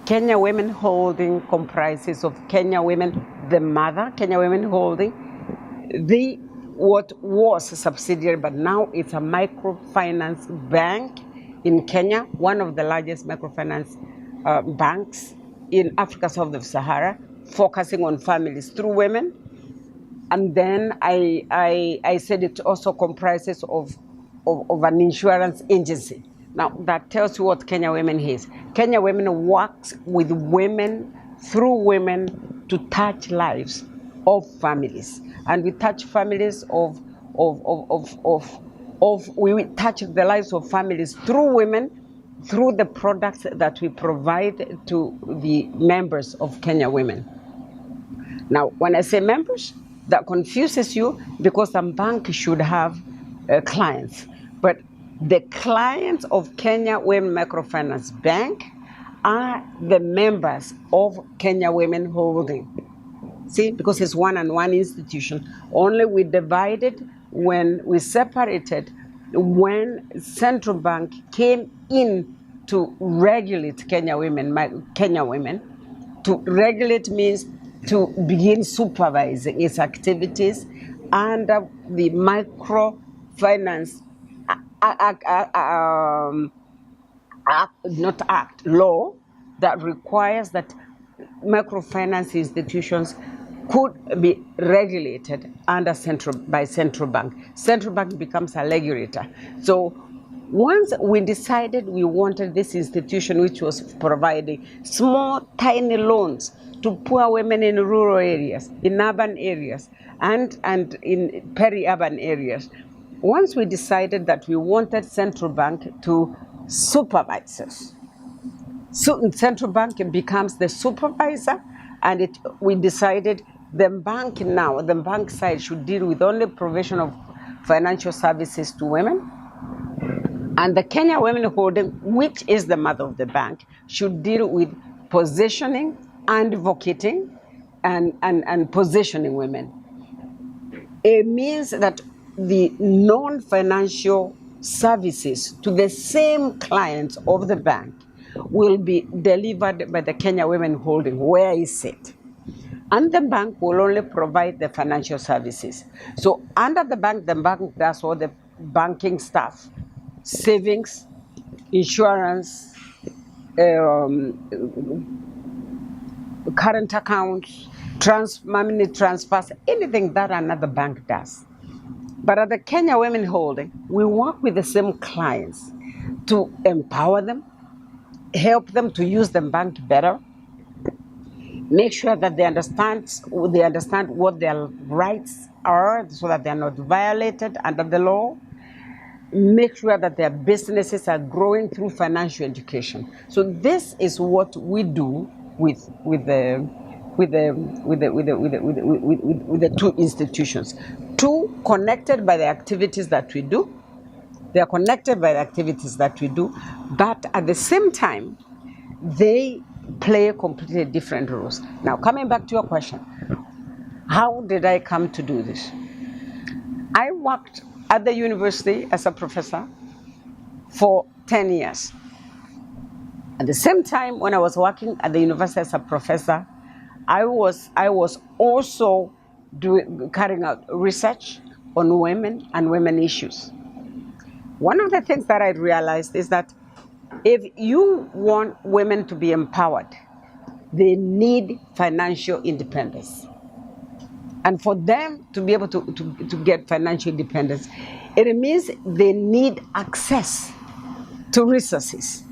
Kenya Women Holding comprises of Kenya Women, the mother, Kenya Women Holding, the what was a subsidiary, but now it's a microfinance bank in Kenya, one of the largest microfinance banks in Africa south of Sahara, focusing on families through women. And then I said it also comprises of an insurance agency. Now, that tells you what Kenya Women is. Kenya Women works with women, through women, to touch lives of families. And we touch families we touch the lives of families through women, through the products that we provide to the members of Kenya Women. Now, when I say members, that confuses you because some bank should have clients. But the clients of Kenya Women Microfinance Bank are the members of Kenya Women Holding. See, because it's one-on-one institution. Only we divided when we separated, when central bank came in to regulate Kenya Women. To regulate means to begin supervising its activities under the microfinance law that requires that microfinance institutions could be regulated by central bank. Central bank becomes a regulator. So once we decided we wanted this institution, which was providing small, tiny loans to poor women in rural areas, in urban areas, and in peri-urban areas. Once we decided that we wanted central bank to supervise us, so central bank becomes the supervisor, and we decided the bank side should deal with only provision of financial services to women. And the Kenya Women Holding, which is the mother of the bank, should deal with positioning, advocating, and positioning women. It means that the non-financial services to the same clients of the bank will be delivered by the Kenya Women Holding, where is it? And the bank will only provide the financial services. So under the bank does all the banking stuff, savings, insurance, current accounts, money transfers, anything that another bank does. But at the Kenya Women Holding, we work with the same clients to empower them, help them to use the bank better, make sure that they understand what their rights are so that they are not violated under the law, make sure that their businesses are growing through financial education. So this is what we do with the two institutions. Two connected by the activities that we do. They are connected by the activities that we do, but at the same time, they play completely different roles. Now, coming back to your question, how did I come to do this? I worked at the university as a professor for 10 years. At the same time, when I was working at the university as a professor, I was also carrying out research on women and women issues. One of the things that I realized is that if you want women to be empowered, they need financial independence. And for them to be able to get financial independence, it means they need access to resources.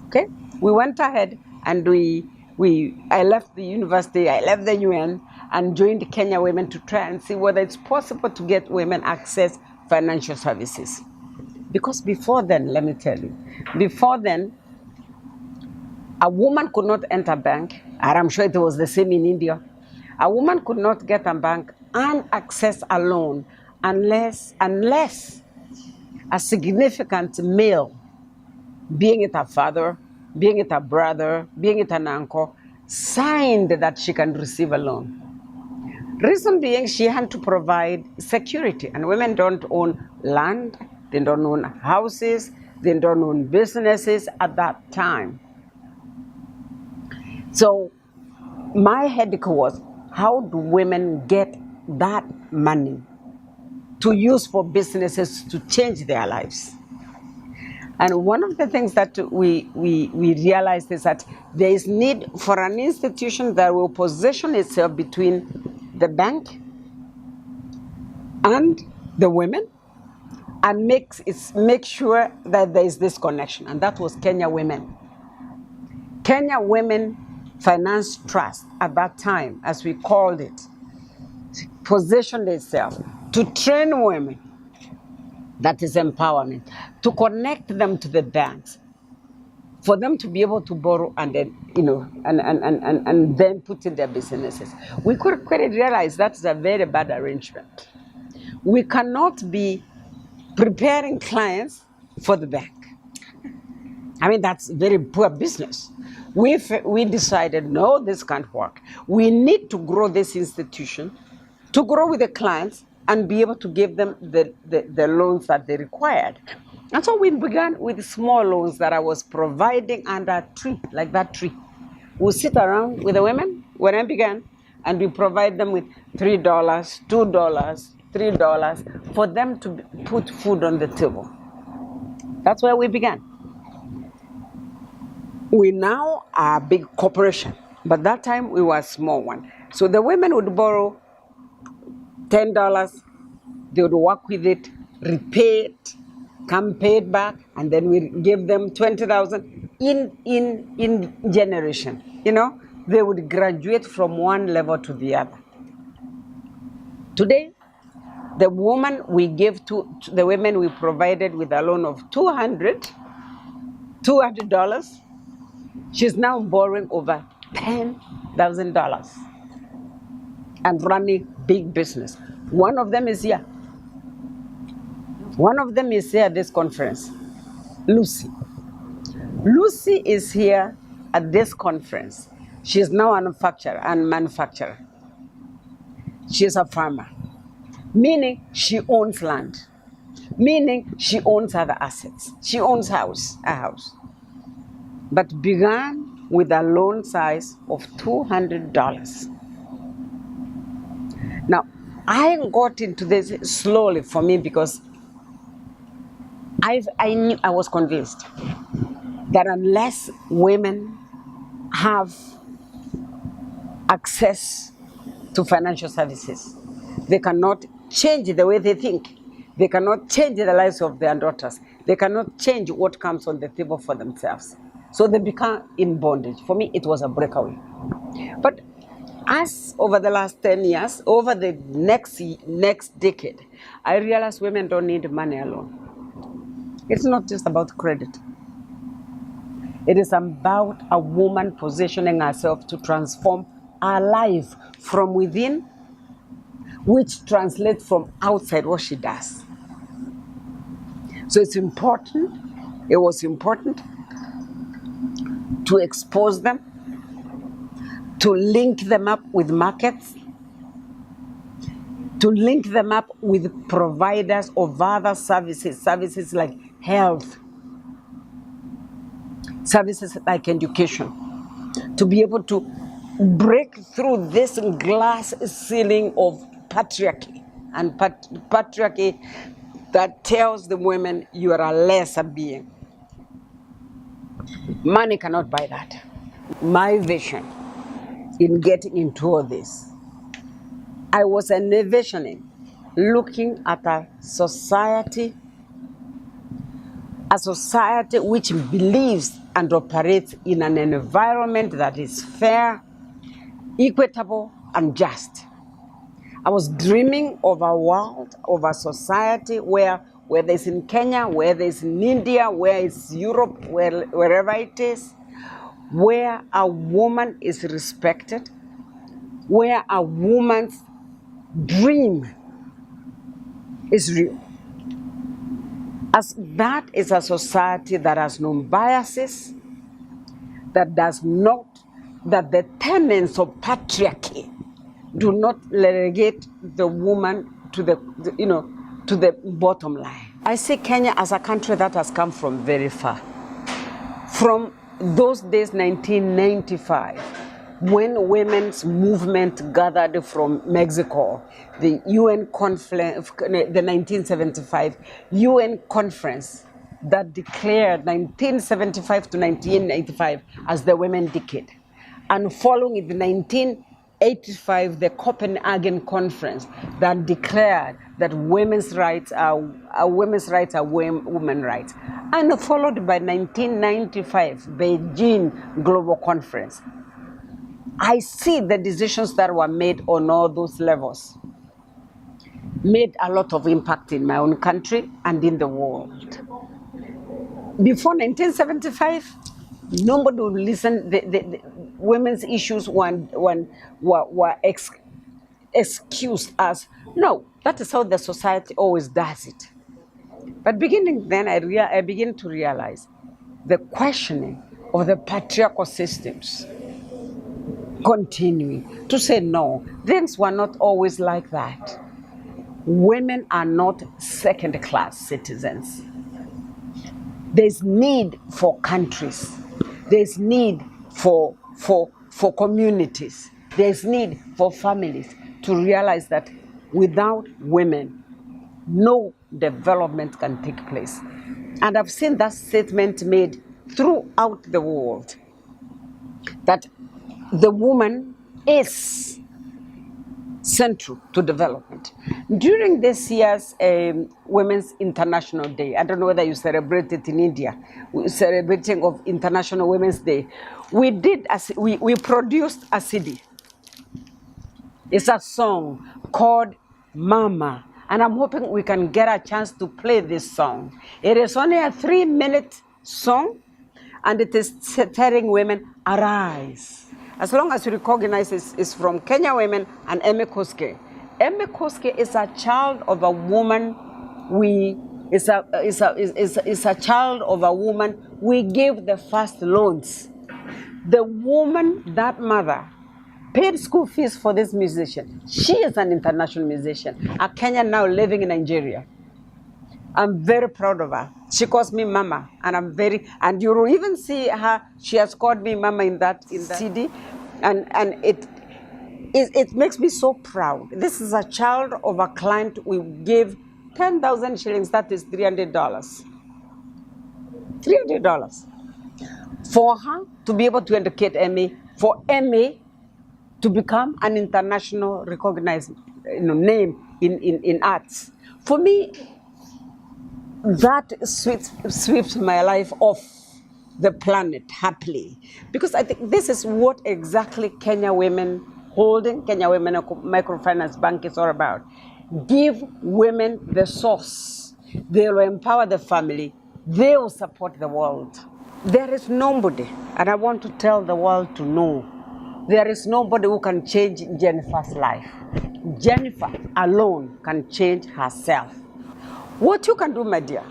Okay? We went ahead and I left the university, I left the UN, and joined Kenya Women to try and see whether it's possible to get women access financial services. Because before then, let me tell you, before then, a woman could not enter a bank, and I'm sure it was the same in India. A woman could not get a bank and access a loan unless a significant male, being it a father, being it a brother, being it an uncle, signed that she can receive a loan. Reason being, she had to provide security, and women don't own land, they don't own houses, they don't own businesses at that time. So my headache was, how do women get that money to use for businesses to change their lives? And one of the things that we realized is that there is need for an institution that will position itself between the bank and the women and make sure that there is this connection. And that was Kenya Women. Kenya Women Finance Trust at that time, as we called it, positioned itself to train women. That is empowerment. To connect them to the banks, for them to be able to borrow and then, and then put in their businesses. We could quickly realize that's a very bad arrangement. We cannot be preparing clients for the bank. I mean, that's very poor business. We decided, no, this can't work. We need to grow this institution, to grow with the clients and be able to give them the loans that they required. And so we began with small loans that I was providing under a tree, like that tree. We'll sit around with the women when I began, and we provide them with $3, $2, $3 for them to put food on the table. That's where we began. We now are a big corporation, but that time we were a small one. So the women would borrow $10, they would work with it, repay it, come pay it back, and then we give them $20,000 in generation. They would graduate from one level to the other. Today, the woman we gave to the women we provided with a loan of $200. She's now borrowing over $10,000 and running big business. One of them is here. One of them is here at this conference, Lucy. Lucy is here at this conference. She's now a manufacturer. She's a farmer, meaning she owns land, meaning she owns other assets. She owns a house, but began with a loan size of $200. Now, I got into this slowly for me because I was convinced that unless women have access to financial services, they cannot change the way they think. They cannot change the lives of their daughters. They cannot change what comes on the table for themselves. So they become in bondage. For me, it was a breakaway. But as over the last 10 years, over the next decade, I realized women don't need money alone. It's not just about credit. It is about a woman positioning herself to transform her life from within, which translates from outside what she does. So it was important to expose them, to link them up with markets, to link them up with providers of other services like health, services like education, to be able to break through this glass ceiling of patriarchy, and patriarchy that tells the women you are a lesser being. Money cannot buy that. My vision in getting into all this, I was envisioning looking at a society which believes and operates in an environment that is fair, equitable, and just. I was dreaming of a world, of a society where it's in Kenya, whether it's in India, where it's Europe, wherever it is, where a woman is respected, where a woman's dream is real. As that is a society that has no biases, that the tenets of patriarchy do not relegate the woman to the bottom line. I see Kenya as a country that has come from very far. From those days, 1995, when women's movement gathered from Mexico, the UN conference, the 1975 UN conference that declared 1975 to 1985 as the Women Decade. And following it, the 1985, the Copenhagen Conference that declared that women's rights are women's rights. And followed by 1995, Beijing Global Conference. I see the decisions that were made on all those levels made a lot of impact in my own country and in the world. Before 1975, nobody would listen. The women's issues were excused as, no, that is how the society always does it. But beginning then, I begin to realize the questioning of the patriarchal systems continuing to say, no, things were not always like that. Women are not second-class citizens. There's need for countries. There's need for communities. There's need for families to realize that without women, no development can take place. And I've seen that statement made throughout the world, that the woman is central to development. During this year's Women's International Day, I don't know whether you celebrate it in India, celebrating of International Women's Day, we produced a CD. It's a song called Mama, and I'm hoping we can get a chance to play this song. It is only a 3-minute song, and it is telling women, arise. As long as you recognize it's from Kenya Women and Eme Koske. Eme Koske is a child of a woman. Is a child of a woman. We gave the first loans. The woman, that mother, paid school fees for this musician. She is an international musician, a Kenyan now living in Nigeria. I'm very proud of her. She calls me Mama, and and you will even see her. She has called me Mama in that CD, and it makes me so proud. This is a child of a client. We gave 10,000 shillings. That is $300. $300 for her to be able to educate Emmy, for Emmy to become an international recognized name in arts. For me, that sweeps my life off the planet happily, because I think this is what exactly Kenya Women Holding, Kenya Women Microfinance Bank is all about. Give women the source. They will empower the family. They will support the world. There is nobody, and I want to tell the world to know, there is nobody who can change Jennifer's life. Jennifer alone can change herself. What you can do, my dear,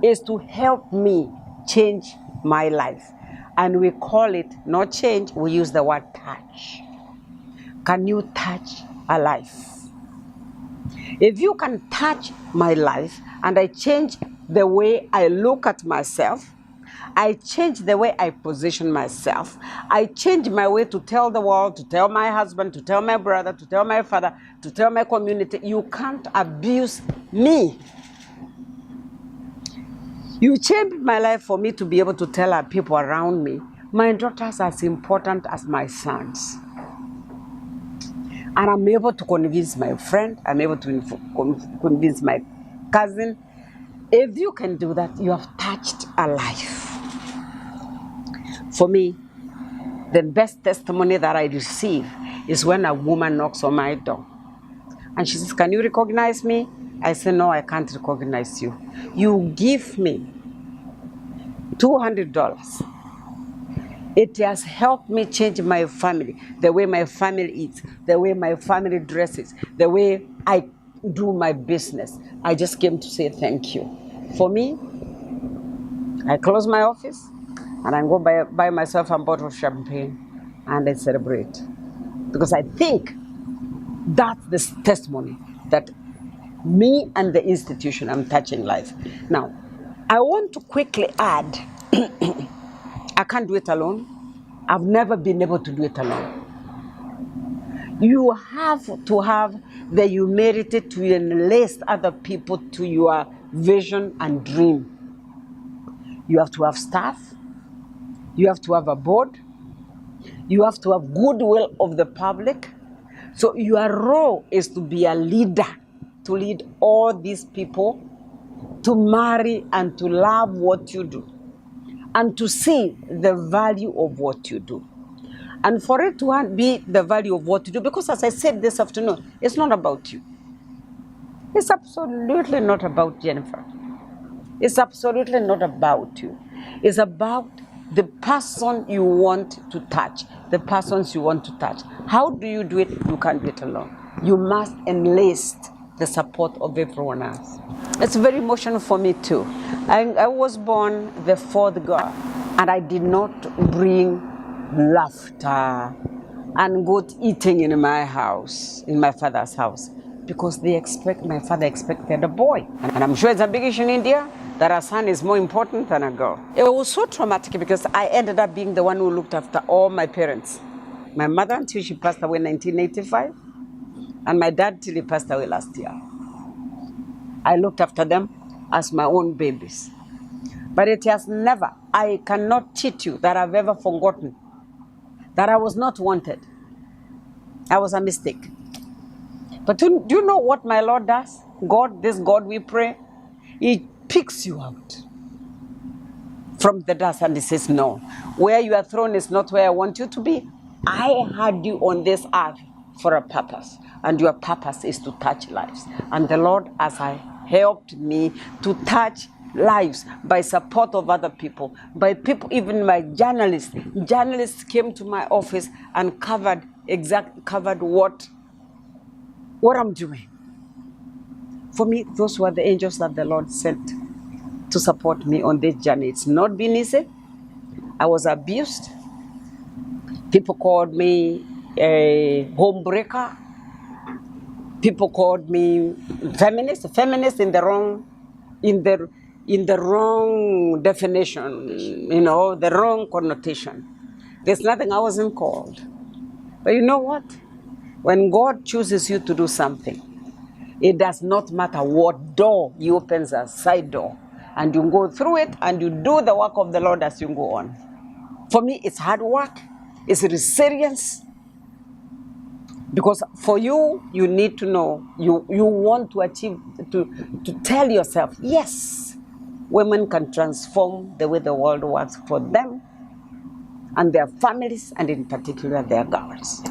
is to help me change my life. And we call it not change, we use the word touch. Can you touch a life? If you can touch my life and I change the way I look at myself, I change the way I position myself, I change my way to tell the world, to tell my husband, to tell my brother, to tell my father, to tell my community, you can't abuse me. You changed my life for me to be able to tell our people around me, my daughters are as important as my sons. And I'm able to convince my friend, I'm able to convince my cousin. If you can do that, you have touched a life. For me, the best testimony that I receive is when a woman knocks on my door. And she says, can you recognize me? I say, no, I can't recognize you. You give me $200. It has helped me change my family, the way my family eats, the way my family dresses, the way I do my business. I just came to say thank you. For me, I close my office and I go buy myself a bottle of champagne and I celebrate. Because I think that's the testimony that me and the institution, I'm touching life. Now, I want to quickly add, I can't do it alone. I've never been able to do it alone. You have to have the humility to enlist other people to your vision and dream. You have to have staff. You have to have a board. You have to have goodwill of the public. So your role is to be a leader, to lead all these people to marry and to love what you do and to see the value of what you do. And for it to be the value of what you do, because as I said this afternoon, it's not about you. It's absolutely not about Jennifer. It's absolutely not about you. It's about the person you want to touch, the persons you want to touch. How do you do it? You can't do it alone. You must enlist the support of everyone else. It's very emotional for me too. I was born the fourth girl, and I did not bring laughter and good eating in my house, in my father's house, because my father expected a boy. And I'm sure it's a big issue in India that a son is more important than a girl. It was so traumatic because I ended up being the one who looked after all my parents. My mother until she passed away in 1985, and my dad till he passed away last year. I looked after them as my own babies. But it has never, I cannot cheat you that I've ever forgotten that I was not wanted. I was a mistake. But do you know what my Lord does? God, this God we pray, He picks you out from the dust and He says, no, where you are thrown is not where I want you to be. I had you on this earth for a purpose, and your purpose is to touch lives. And the Lord has helped me to touch lives by support of other people, by people, even my journalists. Journalists came to my office and covered what I'm doing. For me, those were the angels that the Lord sent to support me on this journey. It's not been easy. I was abused. People called me a homebreaker. People called me feminist in the wrong definition, the wrong connotation. There's nothing I wasn't called. But you know what? When God chooses you to do something, it does not matter what door He opens, a side door, and you go through it and you do the work of the Lord as you go on. For me, it's hard work, it's resilience. Because for you, you need to know, you want to achieve, to tell yourself, yes, women can transform the way the world works for them and their families, and in particular their girls.